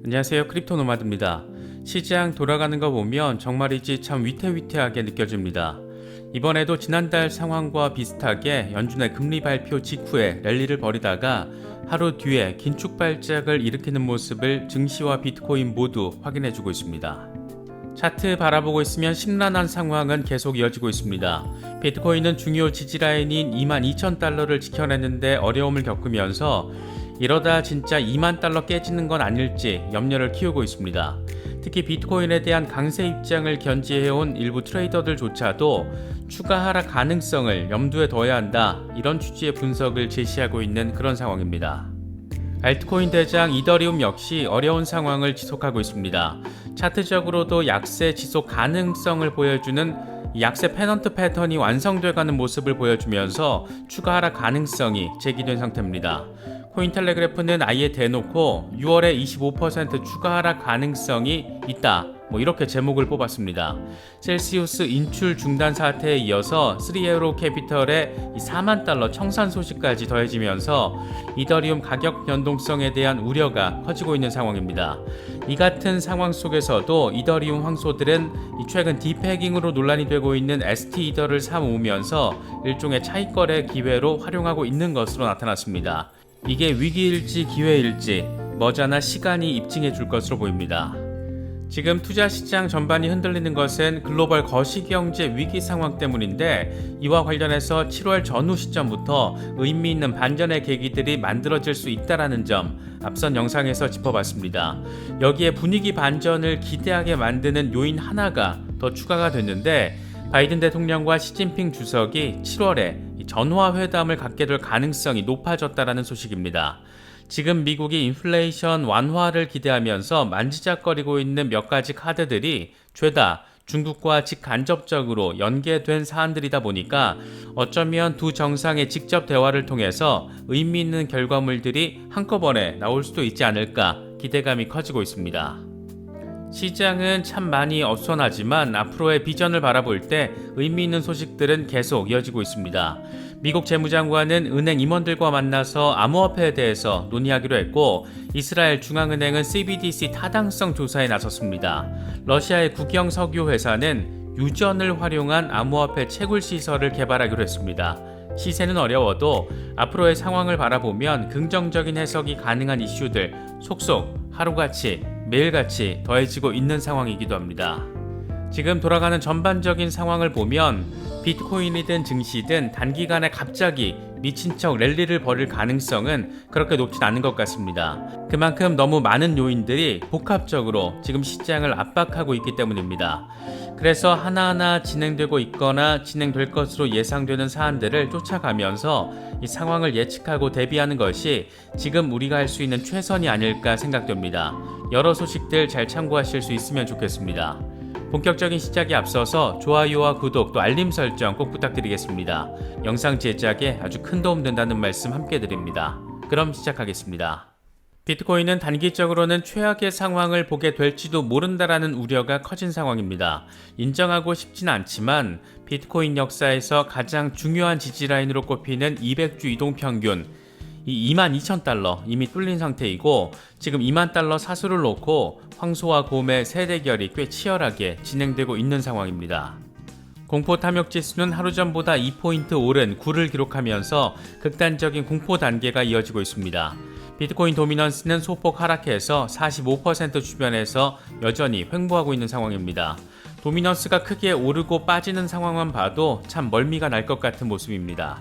안녕하세요, 크립토 노마드입니다. 시장 돌아가는 거 보면 정말이지 참 위태위태하게 느껴집니다. 이번에도 지난달 상황과 비슷하게 연준의 금리 발표 직후에 랠리를 벌이다가 하루 뒤에 긴축 발작을 일으키는 모습을 증시와 비트코인 모두 확인해주고 있습니다. 차트 바라보고 있으면 심란한 상황은 계속 이어지고 있습니다. 비트코인은 중요 지지라인인 22,000달러를 지켜냈는데 어려움을 겪으면서 이러다 진짜 2만 달러 깨지는 건 아닐지 염려를 키우고 있습니다. 특히 비트코인에 대한 강세 입장을 견지해온 일부 트레이더들조차도 추가 하락 가능성을 염두에 둬야 한다, 이런 취지의 분석을 제시하고 있는 그런 상황입니다. 알트코인 대장 이더리움 역시 어려운 상황을 지속하고 있습니다. 차트적으로도 약세 지속 가능성을 보여주는 약세 페넌트 패턴이 완성돼가는 모습을 보여주면서 추가 하락 가능성이 제기된 상태입니다. 코인텔레그래프는 아예 대놓고 6월에 25% 추가 하락 가능성이 있다, 이렇게 제목을 뽑았습니다. 셀시우스 인출 중단 사태에 이어서 3에어로 캐피털의 4만 달러 청산 소식까지 더해지면서 이더리움 가격 변동성에 대한 우려가 커지고 있는 상황입니다. 이 같은 상황 속에서도 이더리움 황소들은 최근 디패깅으로 논란이 되고 있는 ST 이더를 사모으면서 일종의 차익거래 기회로 활용하고 있는 것으로 나타났습니다. 이게 위기일지 기회일지 머지않아 시간이 입증해 줄 것으로 보입니다. 지금 투자시장 전반이 흔들리는 것은 글로벌 거시경제 위기 상황 때문인데, 이와 관련해서 7월 전후 시점부터 의미 있는 반전의 계기들이 만들어질 수 있다는 점 앞선 영상에서 짚어봤습니다. 여기에 분위기 반전을 기대하게 만드는 요인 하나가 더 추가가 됐는데, 바이든 대통령과 시진핑 주석이 7월에 전화회담을 갖게 될 가능성이 높아졌다는 소식입니다. 지금 미국이 인플레이션 완화를 기대하면서 만지작거리고 있는 몇 가지 카드들이 죄다 중국과 직간접적으로 연계된 사안들이다 보니까 어쩌면 두 정상의 직접 대화를 통해서 의미 있는 결과물들이 한꺼번에 나올 수도 있지 않을까 기대감이 커지고 있습니다. 시장은 참 많이 어수선하지만 앞으로의 비전을 바라볼 때 의미 있는 소식들은 계속 이어지고 있습니다. 미국 재무장관은 은행 임원들과 만나서 암호화폐에 대해서 논의하기로 했고, 이스라엘 중앙은행은 CBDC 타당성 조사에 나섰습니다. 러시아의 국영 석유 회사는 유전을 활용한 암호화폐 채굴 시설을 개발하기로 했습니다. 시세는 어려워도 앞으로의 상황을 바라보면 긍정적인 해석이 가능한 이슈들 속속 하루같이 매일같이 더해지고 있는 상황이기도 합니다. 지금 돌아가는 전반적인 상황을 보면 비트코인이든 증시든 단기간에 갑자기 미친 척 랠리를 벌일 가능성은 그렇게 높진 않은 것 같습니다. 그만큼 너무 많은 요인들이 복합적으로 지금 시장을 압박하고 있기 때문입니다. 그래서 하나하나 진행되고 있거나 진행될 것으로 예상되는 사안들을 쫓아가면서 이 상황을 예측하고 대비하는 것이 지금 우리가 할 수 있는 최선이 아닐까 생각됩니다. 여러 소식들 잘 참고하실 수 있으면 좋겠습니다. 본격적인 시작에 앞서서 좋아요와 구독 또 알림 설정 꼭 부탁드리겠습니다. 영상 제작에 아주 큰 도움 된다는 말씀 함께 드립니다. 그럼 시작하겠습니다. 비트코인은 단기적으로는 최악의 상황을 보게 될지도 모른다라는 우려가 커진 상황입니다. 인정하고 싶진 않지만 비트코인 역사에서 가장 중요한 지지라인으로 꼽히는 200주 이동평균, 이 22,000달러 이미 뚫린 상태이고, 지금 2만 달러 사수를 놓고 황소와 곰의 세대결이 꽤 치열하게 진행되고 있는 상황입니다. 공포 탐욕 지수는 하루 전보다 2포인트 오른 9를 기록하면서 극단적인 공포 단계가 이어지고 있습니다. 비트코인 도미넌스는 소폭 하락해서 45% 주변에서 여전히 횡보하고 있는 상황입니다. 도미넌스가 크게 오르고 빠지는 상황만 봐도 참 멀미가 날 것 같은 모습입니다.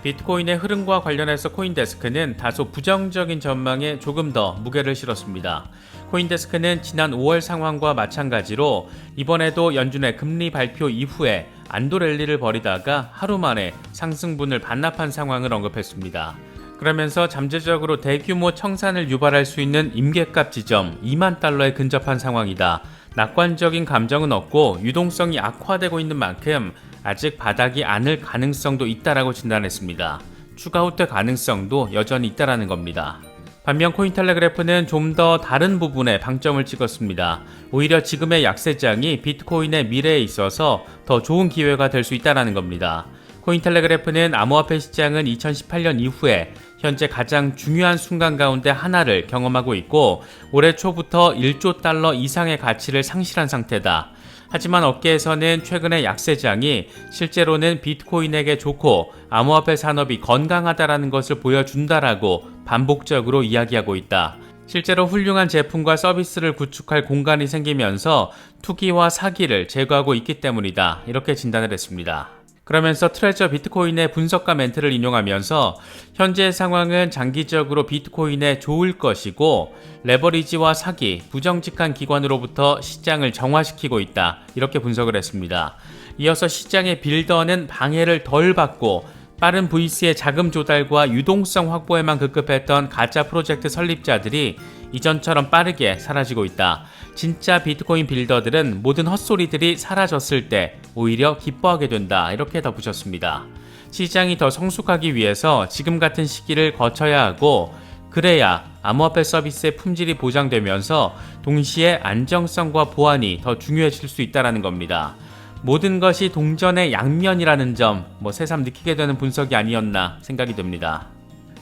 비트코인의 흐름과 관련해서 코인데스크는 다소 부정적인 전망에 조금 더 무게를 실었습니다. 코인데스크는 지난 5월 상황과 마찬가지로 이번에도 연준의 금리 발표 이후에 안도 랠리를 벌이다가 하루 만에 상승분을 반납한 상황을 언급했습니다. 그러면서 잠재적으로 대규모 청산을 유발할 수 있는 임계값 지점 2만 달러에 근접한 상황이다. 낙관적인 감정은 없고 유동성이 악화되고 있는 만큼 아직 바닥이 아닐 가능성도 있다라고 진단했습니다. 추가 후퇴 가능성도 여전히 있다라는 겁니다. 반면 코인텔레그래프는 좀 더 다른 부분에 방점을 찍었습니다. 오히려 지금의 약세장이 비트코인의 미래에 있어서 더 좋은 기회가 될 수 있다라는 겁니다. 코인텔레그래프는 암호화폐 시장은 2018년 이후에 현재 가장 중요한 순간 가운데 하나를 경험하고 있고 올해 초부터 1조 달러 이상의 가치를 상실한 상태다. 하지만 업계에서는 최근의 약세장이 실제로는 비트코인에게 좋고 암호화폐 산업이 건강하다라는 것을 보여준다라고 반복적으로 이야기하고 있다. 실제로 훌륭한 제품과 서비스를 구축할 공간이 생기면서 투기와 사기를 제거하고 있기 때문이다. 이렇게 진단을 했습니다. 그러면서 트레저 비트코인의 분석가 멘트를 인용하면서 현재의 상황은 장기적으로 비트코인에 좋을 것이고 레버리지와 사기, 부정직한 기관으로부터 시장을 정화시키고 있다. 이렇게 분석을 했습니다. 이어서 시장의 빌더는 방해를 덜 받고 빠른 VC의 자금 조달과 유동성 확보에만 급급했던 가짜 프로젝트 설립자들이 이전처럼 빠르게 사라지고 있다. 진짜 비트코인 빌더들은 모든 헛소리들이 사라졌을 때 오히려 기뻐하게 된다. 이렇게 덧붙였습니다. 시장이 더 성숙하기 위해서 지금 같은 시기를 거쳐야 하고 그래야 암호화폐 서비스의 품질이 보장되면서 동시에 안정성과 보안이 더 중요해질 수 있다는 겁니다. 모든 것이 동전의 양면이라는 점, 새삼 느끼게 되는 분석이 아니었나 생각이 듭니다.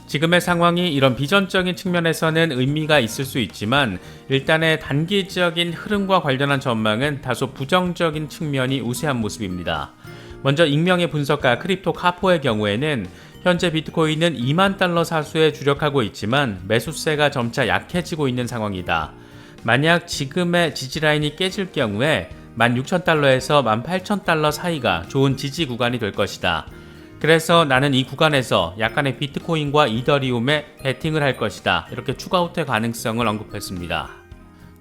지금의 상황이 이런 비전적인 측면에서는 의미가 있을 수 있지만 일단의 단기적인 흐름과 관련한 전망은 다소 부정적인 측면이 우세한 모습입니다. 먼저 익명의 분석가 크립토 카포의 경우에는 현재 비트코인은 2만 달러 사수에 주력하고 있지만 매수세가 점차 약해지고 있는 상황이다. 만약 지금의 지지라인이 깨질 경우에 16,000달러에서 18,000달러 사이가 좋은 지지 구간이 될 것이다. 그래서 나는 이 구간에서 약간의 비트코인과 이더리움에 베팅을 할 것이다. 이렇게 추가 후퇴 가능성을 언급했습니다.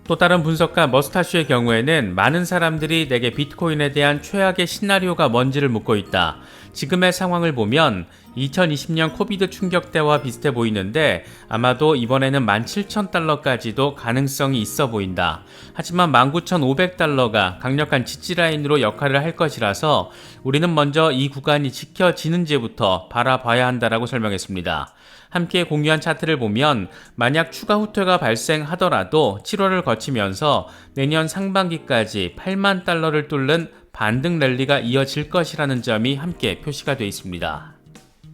또 다른 분석가 머스타슈의 경우에는 많은 사람들이 내게 비트코인에 대한 최악의 시나리오가 뭔지를 묻고 있다. 지금의 상황을 보면 2020년 코비드 충격 때와 비슷해 보이는데 아마도 이번에는 17,000달러까지도 가능성이 있어 보인다. 하지만 19,500달러가 강력한 지지라인으로 역할을 할 것이라서 우리는 먼저 이 구간이 지켜지는지부터 바라봐야 한다라고 설명했습니다. 함께 공유한 차트를 보면 만약 추가 후퇴가 발생하더라도 7월을 거치면서 내년 상반기까지 8만 달러를 뚫는 반등 랠리가 이어질 것이라는 점이 함께 표시가 되어 있습니다.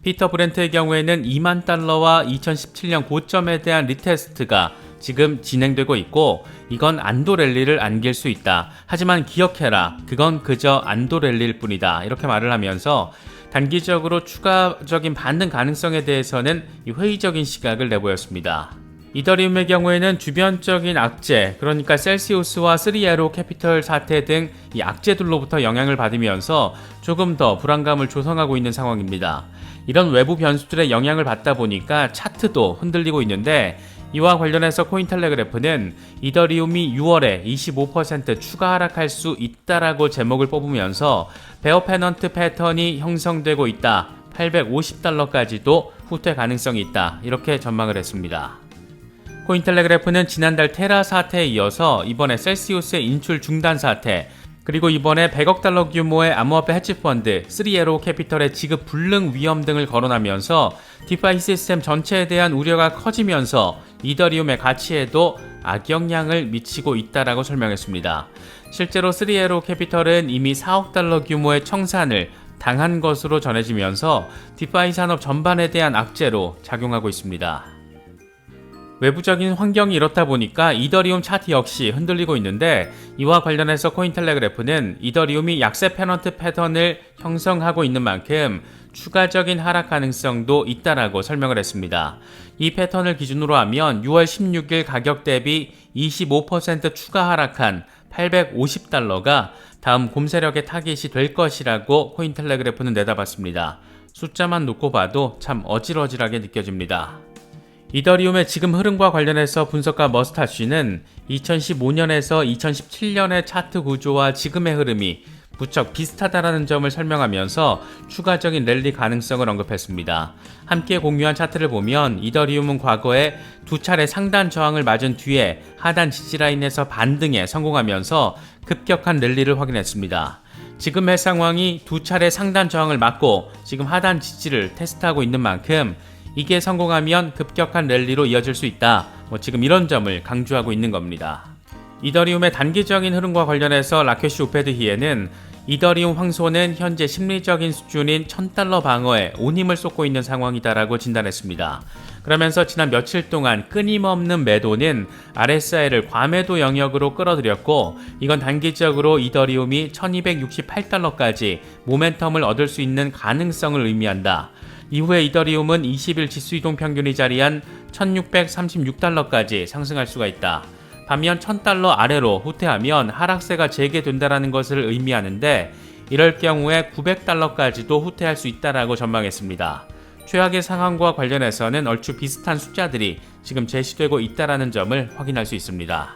피터 브렌트의 경우에는 2만 달러와 2017년 고점에 대한 리테스트가 지금 진행되고 있고 이건 안도 랠리를 안길 수 있다. 하지만 기억해라. 그건 그저 안도 랠리일 뿐이다. 이렇게 말을 하면서 단기적으로 추가적인 반등 가능성에 대해서는 회의적인 시각을 내보였습니다. 이더리움의 경우에는 주변적인 악재, 그러니까 셀시우스와 3에로 캐피털 사태 등 이 악재들로부터 영향을 받으면서 조금 더 불안감을 조성하고 있는 상황입니다. 이런 외부 변수들의 영향을 받다 보니까 차트도 흔들리고 있는데 이와 관련해서 코인텔레그래프는 이더리움이 6월에 25% 추가 하락할 수 있다라고 제목을 뽑으면서 베어 페넌트 패턴이 형성되고 있다. 850달러까지도 후퇴 가능성이 있다. 이렇게 전망을 했습니다. 코인텔레그래프는 지난달 테라 사태에 이어서 이번에 셀시우스의 인출 중단 사태, 그리고 이번에 100억 달러 규모의 암호화폐 헤지펀드 3에로 캐피털의 지급 불능 위험 등을 거론하면서 디파이 시스템 전체에 대한 우려가 커지면서 이더리움의 가치에도 악영향을 미치고 있다라고 설명했습니다. 실제로 3에로 캐피털은 이미 4억 달러 규모의 청산을 당한 것으로 전해지면서 디파이 산업 전반에 대한 악재로 작용하고 있습니다. 외부적인 환경이 이렇다 보니까 이더리움 차트 역시 흔들리고 있는데 이와 관련해서 코인텔레그래프는 이더리움이 약세 페넌트 패턴을 형성하고 있는 만큼 추가적인 하락 가능성도 있다라고 설명을 했습니다. 이 패턴을 기준으로 하면 6월 16일 가격 대비 25% 추가 하락한 850달러가 다음 곰세력의 타깃이 될 것이라고 코인텔레그래프는 내다봤습니다. 숫자만 놓고 봐도 참 어질어질하게 느껴집니다. 이더리움의 지금 흐름과 관련해서 분석가 머스타쉬는 2015년에서 2017년의 차트 구조와 지금의 흐름이 무척 비슷하다라는 점을 설명하면서 추가적인 랠리 가능성을 언급했습니다. 함께 공유한 차트를 보면 이더리움은 과거에 두 차례 상단 저항을 맞은 뒤에 하단 지지라인에서 반등에 성공하면서 급격한 랠리를 확인했습니다. 지금의 상황이 두 차례 상단 저항을 맞고 지금 하단 지지를 테스트하고 있는 만큼 이게 성공하면 급격한 랠리로 이어질 수 있다. 지금 이런 점을 강조하고 있는 겁니다. 이더리움의 단기적인 흐름과 관련해서 라케시 우페드히에는 이더리움 황소는 현재 심리적인 수준인 $1000 방어에 온 힘을 쏟고 있는 상황이다라고 진단했습니다. 그러면서 지난 며칠 동안 끊임없는 매도는 RSI를 과매도 영역으로 끌어들였고, 이건 단기적으로 이더리움이 $1268까지 모멘텀을 얻을 수 있는 가능성을 의미한다. 이후에 이더리움은 20일 지수이동 평균이 자리한 $1636까지 상승할 수가 있다. 반면 $1000 아래로 후퇴하면 하락세가 재개된다는 것을 의미하는데, 이럴 경우에 $900까지도 후퇴할 수 있다라고 전망했습니다. 최악의 상황과 관련해서는 얼추 비슷한 숫자들이 지금 제시되고 있다는 점을 확인할 수 있습니다.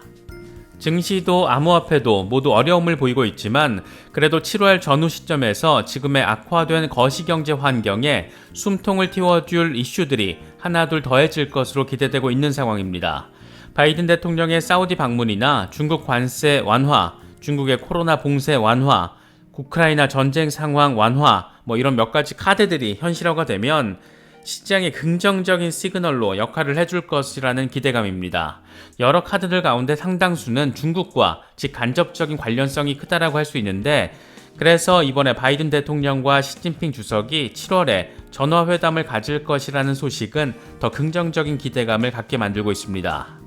증시도 암호화폐도 모두 어려움을 보이고 있지만, 그래도 7월 전후 시점에서 지금의 악화된 거시경제 환경에 숨통을 틔워줄 이슈들이 하나둘 더해질 것으로 기대되고 있는 상황입니다. 바이든 대통령의 사우디 방문이나 중국 관세 완화, 중국의 코로나 봉쇄 완화, 우크라이나 전쟁 상황 완화, 이런 몇 가지 카드들이 현실화가 되면 시장에 긍정적인 시그널로 역할을 해줄 것이라는 기대감입니다. 여러 카드들 가운데 상당수는 중국과 직간접적인 관련성이 크다라고 할 수 있는데, 그래서 이번에 바이든 대통령과 시진핑 주석이 7월에 전화회담을 가질 것이라는 소식은 더 긍정적인 기대감을 갖게 만들고 있습니다.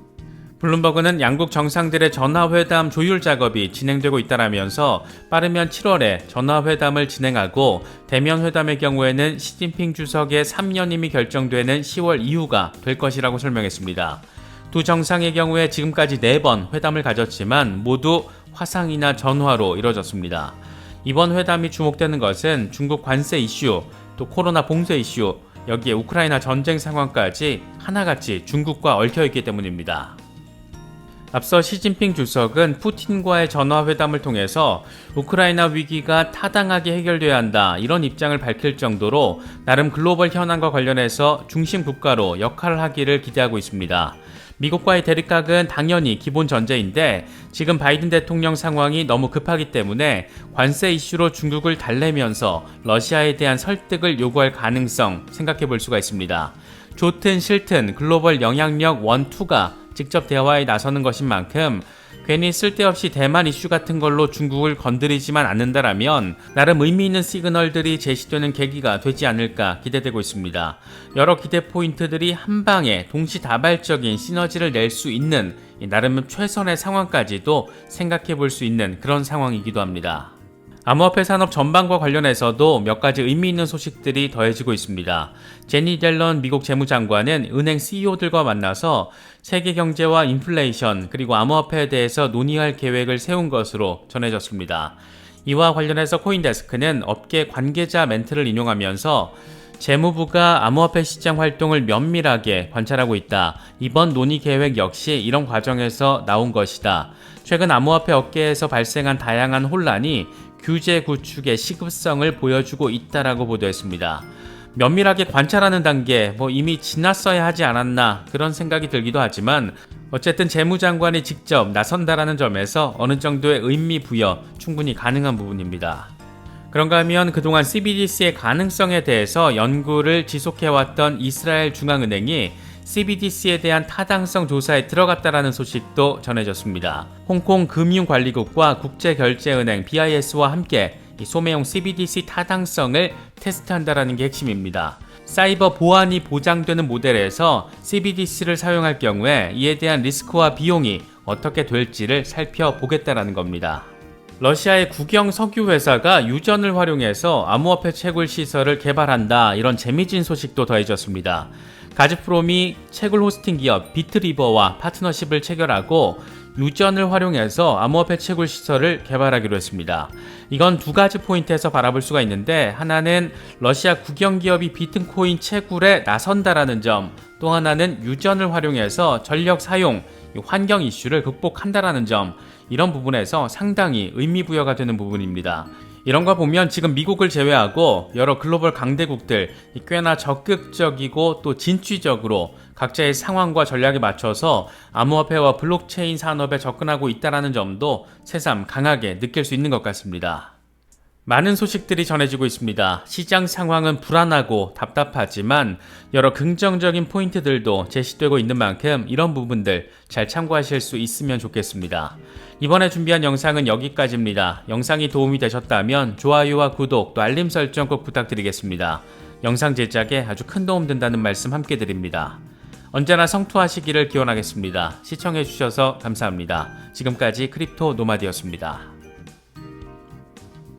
블룸버그는 양국 정상들의 전화회담 조율 작업이 진행되고 있다라면서 빠르면 7월에 전화회담을 진행하고, 대면 회담의 경우에는 시진핑 주석의 3연임이 결정되는 10월 이후가 될 것이라고 설명했습니다. 두 정상의 경우에 지금까지 4번 회담을 가졌지만 모두 화상이나 전화로 이뤄졌습니다. 이번 회담이 주목되는 것은 중국 관세 이슈, 또 코로나 봉쇄 이슈, 여기에 우크라이나 전쟁 상황까지 하나같이 중국과 얽혀있기 때문입니다. 앞서 시진핑 주석은 푸틴과의 전화회담을 통해서 우크라이나 위기가 타당하게 해결돼야 한다, 이런 입장을 밝힐 정도로 나름 글로벌 현안과 관련해서 중심 국가로 역할을 하기를 기대하고 있습니다. 미국과의 대립각은 당연히 기본 전제인데, 지금 바이든 대통령 상황이 너무 급하기 때문에 관세 이슈로 중국을 달래면서 러시아에 대한 설득을 요구할 가능성 생각해 볼 수가 있습니다. 좋든 싫든 글로벌 영향력 1, 2가 직접 대화에 나서는 것인 만큼 괜히 쓸데없이 대만 이슈 같은 걸로 중국을 건드리지만 않는다라면 나름 의미 있는 시그널들이 제시되는 계기가 되지 않을까 기대되고 있습니다. 여러 기대 포인트들이 한 방에 동시다발적인 시너지를 낼 수 있는 나름 최선의 상황까지도 생각해 볼 수 있는 그런 상황이기도 합니다. 암호화폐 산업 전반과 관련해서도 몇 가지 의미 있는 소식들이 더해지고 있습니다. 제니 델런 미국 재무장관은 은행 CEO들과 만나서 세계 경제와 인플레이션, 그리고 암호화폐에 대해서 논의할 계획을 세운 것으로 전해졌습니다. 이와 관련해서 코인데스크는 업계 관계자 멘트를 인용하면서 재무부가 암호화폐 시장 활동을 면밀하게 관찰하고 있다. 이번 논의 계획 역시 이런 과정에서 나온 것이다. 최근 암호화폐 업계에서 발생한 다양한 혼란이 규제 구축의 시급성을 보여주고 있다라고 보도했습니다. 면밀하게 관찰하는 단계, 이미 지났어야 하지 않았나 그런 생각이 들기도 하지만, 어쨌든 재무장관이 직접 나선다라는 점에서 어느 정도의 의미 부여 충분히 가능한 부분입니다. 그런가 하면 그동안 CBDC의 가능성에 대해서 연구를 지속해왔던 이스라엘 중앙은행이 CBDC에 대한 타당성 조사에 들어갔다라는 소식도 전해졌습니다. 홍콩 금융관리국과 국제결제은행 BIS와 함께 이 소매용 CBDC 타당성을 테스트한다라는 게 핵심입니다. 사이버 보안이 보장되는 모델에서 CBDC를 사용할 경우에 이에 대한 리스크와 비용이 어떻게 될지를 살펴보겠다라는 겁니다. 러시아의 국영 석유 회사가 유전을 활용해서 암호화폐 채굴 시설을 개발한다, 이런 재미진 소식도 더해졌습니다. 가즈프롬이 채굴 호스팅 기업 비트리버와 파트너십을 체결하고 유전을 활용해서 암호화폐 채굴 시설을 개발하기로 했습니다. 이건 두 가지 포인트에서 바라볼 수가 있는데, 하나는 러시아 국영 기업이 비트코인 채굴에 나선다라는 점, 또 하나는 유전을 활용해서 전력 사용, 환경 이슈를 극복한다라는 점, 이런 부분에서 상당히 의미 부여가 되는 부분입니다. 이런 거 보면 지금 미국을 제외하고 여러 글로벌 강대국들 꽤나 적극적이고 또 진취적으로 각자의 상황과 전략에 맞춰서 암호화폐와 블록체인 산업에 접근하고 있다는 점도 새삼 강하게 느낄 수 있는 것 같습니다. 많은 소식들이 전해지고 있습니다. 시장 상황은 불안하고 답답하지만 여러 긍정적인 포인트들도 제시되고 있는 만큼 이런 부분들 잘 참고하실 수 있으면 좋겠습니다. 이번에 준비한 영상은 여기까지입니다. 영상이 도움이 되셨다면 좋아요와 구독 또 알림 설정 꼭 부탁드리겠습니다. 영상 제작에 아주 큰 도움 된다는 말씀 함께 드립니다. 언제나 성투하시기를 기원하겠습니다. 시청해주셔서 감사합니다. 지금까지 크립토 노마드였습니다.